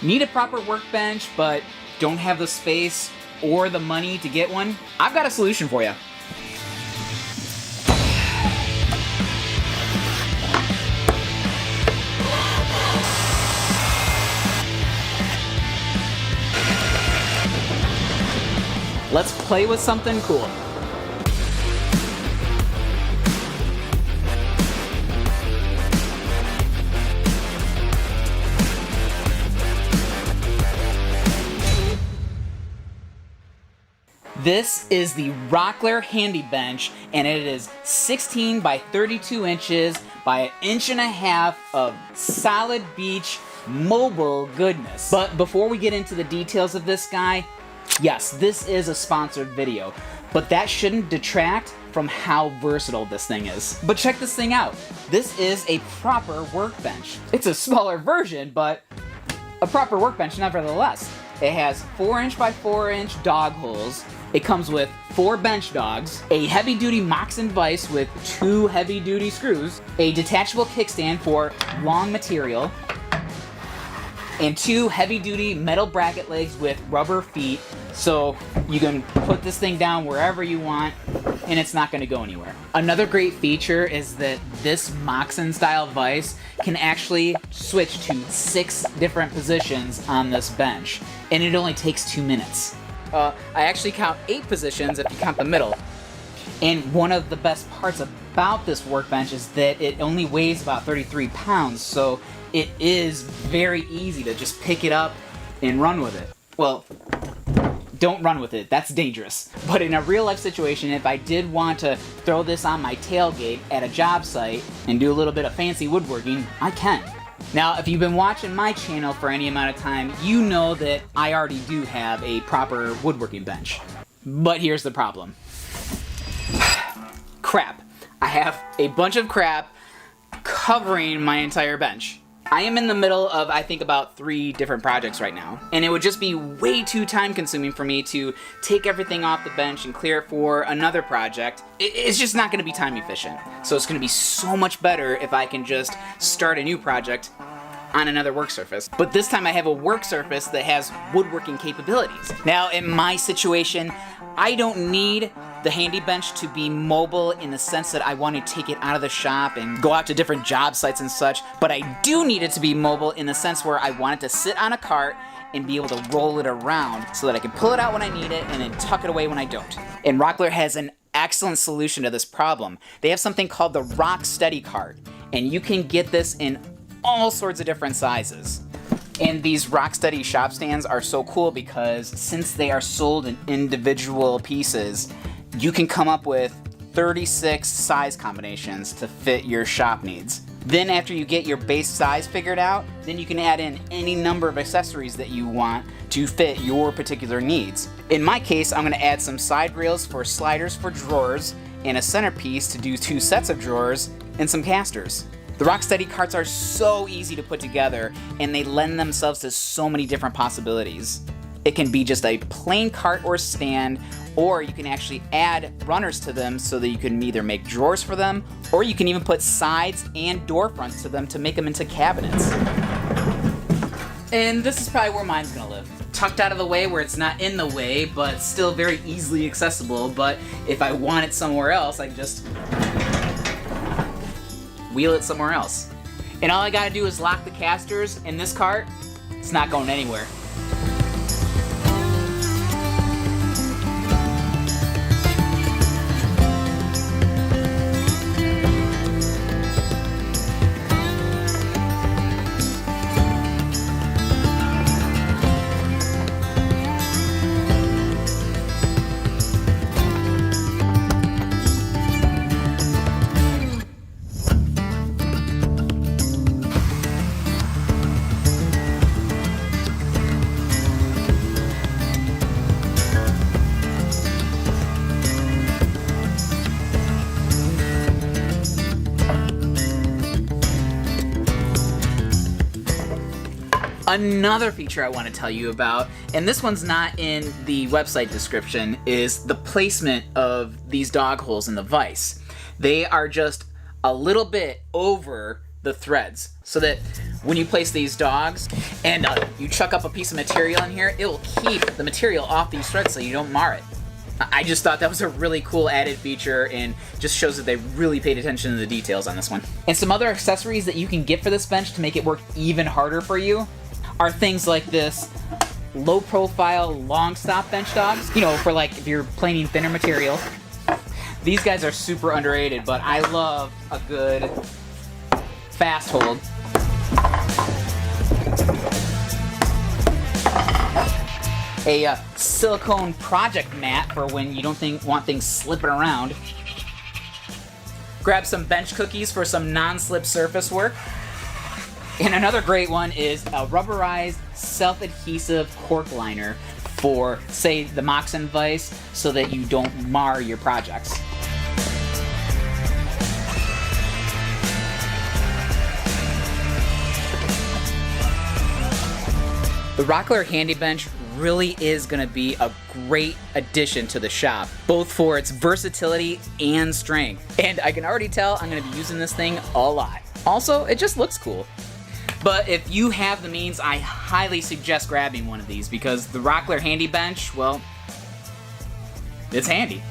Need a proper workbench, but don't have the space or the money to get one? I've got a solution for you. Let's play with something cool. This is the Rockler Handy Bench, and it is 16 by 32 inches by 1.5 inches of solid beach mobile goodness. But before we get into the details of this guy, yes, this is a sponsored video, but that shouldn't detract from how versatile this thing is. But check this thing out. This is a proper workbench. It's a smaller version, but a proper workbench nevertheless. It has 4-inch by 4-inch dog holes. It comes with 4 bench dogs, a heavy-duty Moxon vise with 2 heavy-duty screws, a detachable kickstand for long material, and 2 heavy-duty metal bracket legs with rubber feet, so you can put this thing down wherever you want, and it's not going to go anywhere. Another great feature is that this Moxon-style vise can actually switch to 6 different positions on this bench, and it only takes 2 minutes. I actually count 8 positions if you count the middle. And one of the best parts about this workbench is that it only weighs about 33 pounds, so it is very easy to just pick it up and run with it. Well, don't run with it, that's dangerous. But in a real life situation, if I did want to throw this on my tailgate at a job site and do a little bit of fancy woodworking, I can. Now, if you've been watching my channel for any amount of time, you know that I already do have a proper woodworking bench. But here's the problem. Crap. I have a bunch of crap covering my entire bench. I am in the middle of, I think, about 3 different projects right now, and it would just be way too time consuming for me to take everything off the bench and clear it for another project. It's just not going to be time efficient. So it's going to be so much better if I can just start a new project on another work surface. But this time I have a work surface that has woodworking capabilities. Now, in my situation, I don't need the Handy Bench to be mobile in the sense that I want to take it out of the shop and go out to different job sites and such, but I do need it to be mobile in the sense where I want it to sit on a cart and be able to roll it around so that I can pull it out when I need it and then tuck it away when I don't. And Rockler has an excellent solution to this problem. They have something called the Rock Steady Cart, and you can get this in all sorts of different sizes. And these Rocksteady shop stands are so cool because since they are sold in individual pieces, you can come up with 36 size combinations to fit your shop needs. Then after you get your base size figured out, then you can add in any number of accessories that you want to fit your particular needs. In my case, I'm going to add some side rails for sliders for drawers, and a centerpiece to do 2 sets of drawers, and some casters. The Rocksteady carts are so easy to put together, and they lend themselves to so many different possibilities. It can be just a plain cart or stand, or you can actually add runners to them so that you can either make drawers for them, or you can even put sides and door fronts to them to make them into cabinets. And this is probably where mine's gonna live. Tucked out of the way where it's not in the way, but still very easily accessible, but if I want it somewhere else, I can just wheel it somewhere else. And all I gotta do is lock the casters in this cart. It's not going anywhere. Another feature I want to tell you about, and this one's not in the website description, is the placement of these dog holes in the vise. They are just a little bit over the threads, so that when you place these dogs and you chuck up a piece of material in here, it will keep the material off these threads so you don't mar it. I just thought that was a really cool added feature and just shows that they really paid attention to the details on this one. And some other accessories that you can get for this bench to make it work even harder for you are things like this low profile long stop bench dogs. You know, for like if you're planing thinner material. These guys are super underrated, but I love a good fast hold. A silicone project mat for when you don't want things slipping around. Grab some bench cookies for some non-slip surface work. And another great one is a rubberized self-adhesive cork liner for, say, the Moxon vise so that you don't mar your projects. The Rockler Handy Bench really is going to be a great addition to the shop, both for its versatility and strength. And I can already tell I'm going to be using this thing a lot. Also, it just looks cool. But if you have the means, I highly suggest grabbing one of these because the Rockler Handy Bench, well, it's handy.